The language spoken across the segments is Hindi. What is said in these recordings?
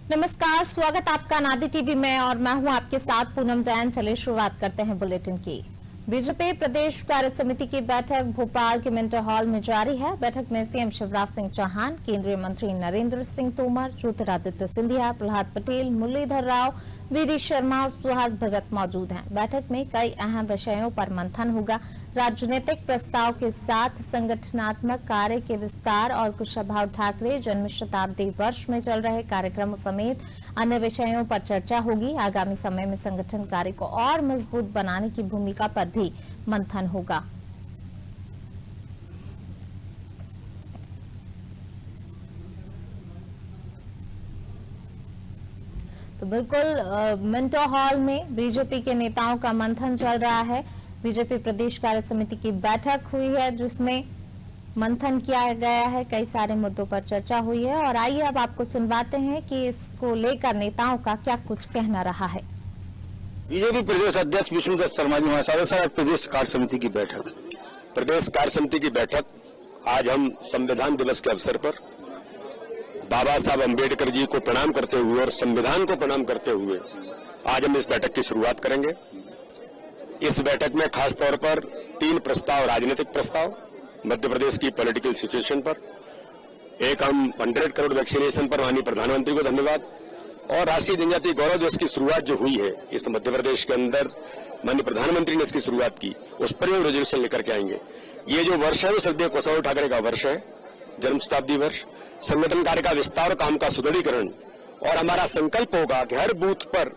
नमस्कार, स्वागत आपका नादी टीवी में और मैं हूं आपके साथ पूनम जैन। चलिए शुरुआत करते हैं बुलेटिन की। बीजेपी प्रदेश कार्य समिति की बैठक भोपाल के मिंटो हॉल में जारी है। बैठक में सीएम शिवराज सिंह चौहान, केंद्रीय मंत्री नरेंद्र सिंह तोमर, ज्योतिरादित्य सिंधिया, प्रहलाद पटेल, मुरलीधर राव, वीडी शर्मा और सुहास भगत मौजूद हैं। बैठक में कई अहम विषयों पर मंथन होगा। राजनीतिक प्रस्ताव के साथ संगठनात्मक कार्य के विस्तार और कुशाभाऊ ठाकरे जन्म शताब्दी वर्ष में चल रहे कार्यक्रमों समेत अन्य विषयों पर चर्चा होगी। आगामी समय में संगठन कार्य को और मजबूत बनाने की भूमिका पर भी मंथन होगा। तो बिल्कुल मिंटो हॉल में बीजेपी के नेताओं का मंथन चल रहा है। बीजेपी प्रदेश कार्य समिति की बैठक हुई है जिसमें मंथन किया गया है, कई सारे मुद्दों पर चर्चा हुई है और आइए अब आपको सुनवाते हैं कि इसको लेकर नेताओं का क्या कुछ कहना रहा है। बीजेपी प्रदेश अध्यक्ष विष्णुदत्त शर्मा जी हमारे प्रदेश कार्य समिति की बैठक। प्रदेश कार्य समिति की बैठक आज हम संविधान दिवस के अवसर पर बाबा साहब अम्बेडकर जी को प्रणाम करते हुए और संविधान को प्रणाम करते हुए आज हम इस बैठक की शुरुआत करेंगे। इस बैठक में खास तौर पर 3 प्रस्ताव, राजनीतिक प्रस्ताव, मध्य प्रदेश की पॉलिटिकल सिचुएशन पर, एक हम 100 करोड़ वैक्सीनेशन पर माननीय प्रधानमंत्री को धन्यवाद, और राष्ट्रीय जनजातीय गौरव दिवस की शुरुआत जो हुई है इस मध्य प्रदेश के अंदर माननीय प्रधानमंत्री ने इसकी शुरुआत की, उस पर भी रेजोल्यूशन लेकर के आएंगे। ये जो वर्ष है वो श्रद्धेय कुशाभाऊ ठाकरे का वर्ष है, जन्म शताब्दी वर्ष। संगठन कार्य का विस्तार और काम का सुदृढ़ीकरण, और हमारा संकल्प होगा कि हर बूथ पर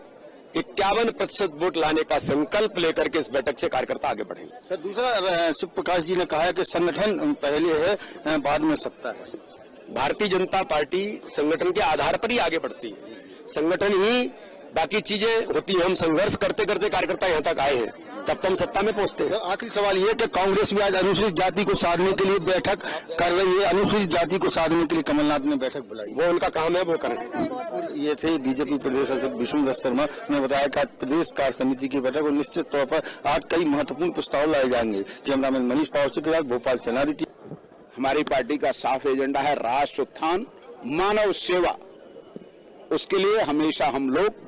51% वोट लाने का संकल्प लेकर के इस बैठक से कार्यकर्ता आगे बढ़ेंगे। सर, दूसरा शिव प्रकाश जी ने कहा है कि संगठन पहले है बाद में सत्ता है। भारतीय जनता पार्टी संगठन के आधार पर ही आगे बढ़ती है, संगठन ही बाकी चीजें होती है। हम संघर्ष करते करते कार्यकर्ता यहाँ तक आए हैं, तब तो हम सत्ता में पहुंचते हैं। आखिरी सवाल ये कि कांग्रेस भी आज अनुसूचित जाति को साधने के लिए बैठक कर रही है। अनुसूचित जाति को साधने के लिए कमलनाथ ने बैठक बुलाई, वो उनका काम है, वो करें। ये थे बीजेपी प्रदेश अध्यक्ष विष्णुदत्त शर्मा ने बताया कि आज प्रदेश कार्य समिति की बैठक और निश्चित तौर पर आज कई महत्वपूर्ण प्रस्ताव लाए जाएंगे। कैमरामैन मनीष पावसी के साथ भोपाल से नादी टीवी। हमारी पार्टी का साफ एजेंडा है राष्ट्र उत्थान, मानव सेवा। उसके लिए हमेशा हम लोग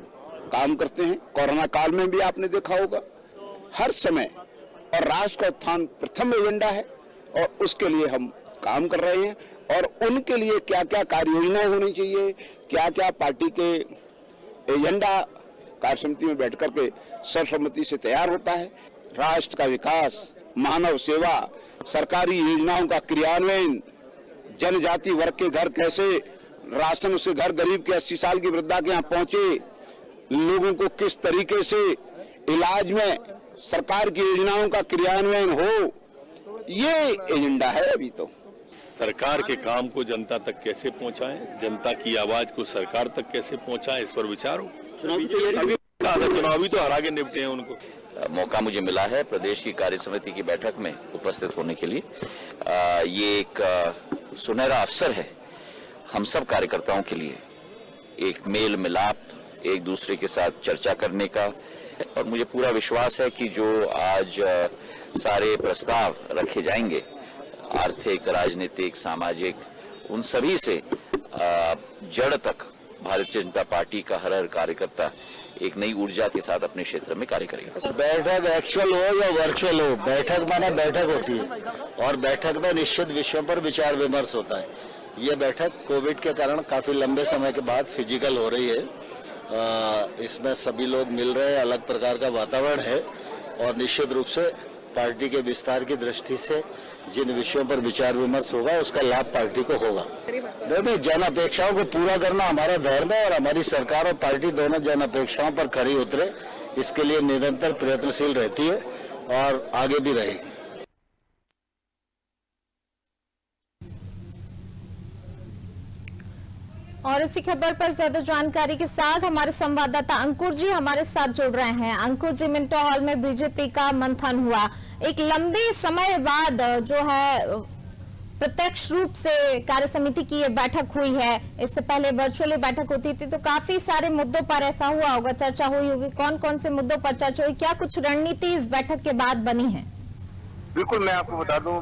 काम करते हैं। कोरोना काल में भी आपने देखा होगा, हर समय, और राष्ट्र का उत्थान प्रथम एजेंडा है और उसके लिए हम काम कर रहे हैं। और उनके लिए क्या क्या कार्य योजनाएं होनी चाहिए, क्या क्या पार्टी के एजेंडा कार्य समिति में बैठ करके सर्वसम्मति से तैयार होता है। राष्ट्र का विकास, मानव सेवा, सरकारी योजनाओं का क्रियान्वयन, जनजाति वर्ग के घर कैसे राशन उसके घर, गरीब के 80 साल की वृद्धा के यहाँ पहुंचे, लोगों को किस तरीके से इलाज में सरकार की योजनाओं का क्रियान्वयन हो, ये एजेंडा है। अभी तो सरकार के काम को जनता तक कैसे पहुंचाएं, जनता की आवाज को सरकार तक कैसे पहुंचाएं, इस पर विचार हो। चुनावी तो हरा के निपटे हैं उनको। मौका मुझे मिला है प्रदेश की कार्य समिति की बैठक में उपस्थित होने के लिए। ये एक सुनहरा अवसर है हम सब कार्यकर्ताओं के लिए, एक मेल मिलाप, एक दूसरे के साथ चर्चा करने का। और मुझे पूरा विश्वास है कि जो आज सारे प्रस्ताव रखे जाएंगे, आर्थिक, राजनीतिक, सामाजिक, उन सभी से जड़ तक भारतीय जनता पार्टी का हर कार्यकर्ता एक नई ऊर्जा के साथ अपने क्षेत्र में कार्य करेगा। बैठक एक्चुअल हो या वर्चुअल हो, बैठक माना बैठक होती है और बैठक में निश्चित विषयों पर विचार विमर्श होता है। ये बैठक कोविड के कारण काफी लंबे समय के बाद फिजिकल हो रही है। इसमें सभी लोग मिल रहे हैं, अलग प्रकार का वातावरण है और निश्चित रूप से पार्टी के विस्तार की दृष्टि से जिन विषयों पर विचार विमर्श होगा उसका लाभ पार्टी को होगा। देखिए, जन अपेक्षाओं को पूरा करना हमारा धर्म है और हमारी सरकार और पार्टी दोनों जन अपेक्षाओं पर खरी उतरे, इसके लिए निरंतर प्रयत्नशील रहती है और आगे भी रहेगी। और इसी खबर पर ज्यादा जानकारी के साथ हमारे संवाददाता अंकुर जी हमारे साथ जुड़ रहे हैं। अंकुर जी, मिंटो हॉल में बीजेपी का मंथन हुआ, एक लंबे समय बाद जो है प्रत्यक्ष रूप से कार्य समिति की ये बैठक हुई है। इससे पहले वर्चुअली बैठक होती थी, तो काफी सारे मुद्दों पर ऐसा हुआ होगा, चर्चा हुई होगी। कौन कौन से मुद्दों पर चर्चा हुई, क्या कुछ रणनीति इस बैठक के बाद बनी है? बिल्कुल, मैं आपको बता दूं,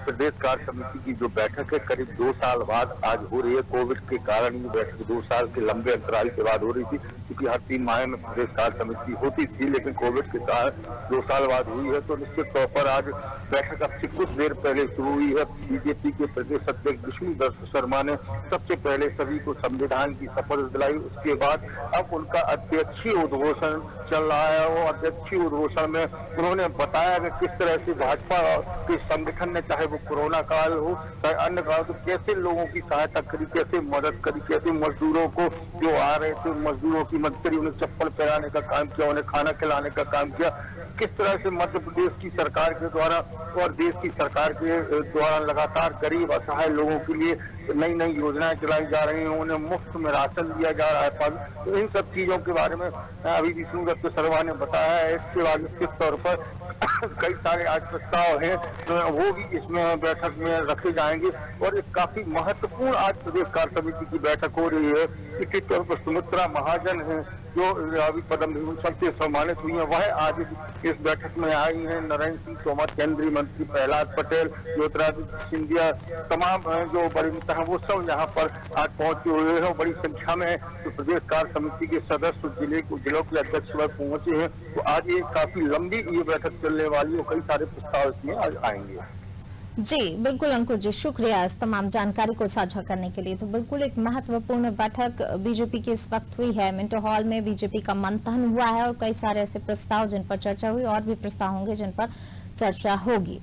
प्रदेश कार्य समिति की जो बैठक है करीब 2 साल बाद आज हो रही है। कोविड के कारण ये बैठक 2 साल के लंबे अंतराल के बाद हो रही थी, क्योंकि हर 3 माह में प्रदेश कार्य समिति होती थी, लेकिन कोविड के कारण 2 साल बाद हुई है। तो निश्चित तौर पर आज बैठक अब से कुछ देर पहले शुरू हुई है। बीजेपी के प्रदेश अध्यक्ष विष्णुदत्त शर्मा ने सबसे पहले सभी को संविधान की शपथ दिलाई। उसके बाद अब उनका अध्यक्षीय उद्घोषण चल रहा है। वो अध्यक्षीय उद्घोषण में उन्होंने बताया कि किस तरह से भाजपा के संगठन ने, चाहे वो कोरोना काल हो चाहे अन्य काल, तो कैसे लोगों की सहायता करी, कैसे मदद करी, कैसे मजदूरों को जो आ रहे थे मजदूरों की मदद करी, उन्हें चप्पल पहनाने का काम किया, उन्हें खाना खिलाने का काम किया। किस तरह से मध्य प्रदेश की सरकार के द्वारा और देश की सरकार के द्वारा लगातार गरीब असहाय लोगों के लिए नई नई योजनाएं चलाई जा रही हैं, उन्हें मुफ्त में राशन दिया जा रहा है। तो इन सब चीजों के बारे में अभी विष्णुदत्त शर्मा ने बताया है। इसके बाद निश्चित तौर पर कई सारे आज प्रस्ताव हैं वो भी इसमें बैठक में रखे जाएंगे और एक काफी महत्वपूर्ण आज प्रदेश कार्य समिति की बैठक हो रही है। निश्चित तौर पर सुमित्रा महाजन है जो अभी पद्म विभूषण से सम्मानित हुई है, वह आज इस बैठक में आई है। नरेंद्र सिंह तोमर, केंद्रीय मंत्री प्रहलाद पटेल, ज्योतिरादित्य सिंधिया, तमाम जो बड़े नेता हैं वो सब यहाँ पर आज पहुंचे हुए हैं। बड़ी संख्या में तो प्रदेश कार्य समिति के सदस्य जिलों के अध्यक्ष वह पहुंचे हैं। तो आज ये काफी लंबी ये बैठक चलने वाली और कई सारे प्रस्ताव इसमें आज आएंगे। जी बिल्कुल अंकुर जी, शुक्रिया इस तमाम जानकारी को साझा करने के लिए। तो बिल्कुल एक महत्वपूर्ण बैठक बीजेपी की इस वक्त हुई है। मिंटो हॉल में बीजेपी का मंथन हुआ है और कई सारे ऐसे प्रस्ताव जिन पर चर्चा हुई और भी प्रस्ताव होंगे जिन पर चर्चा होगी।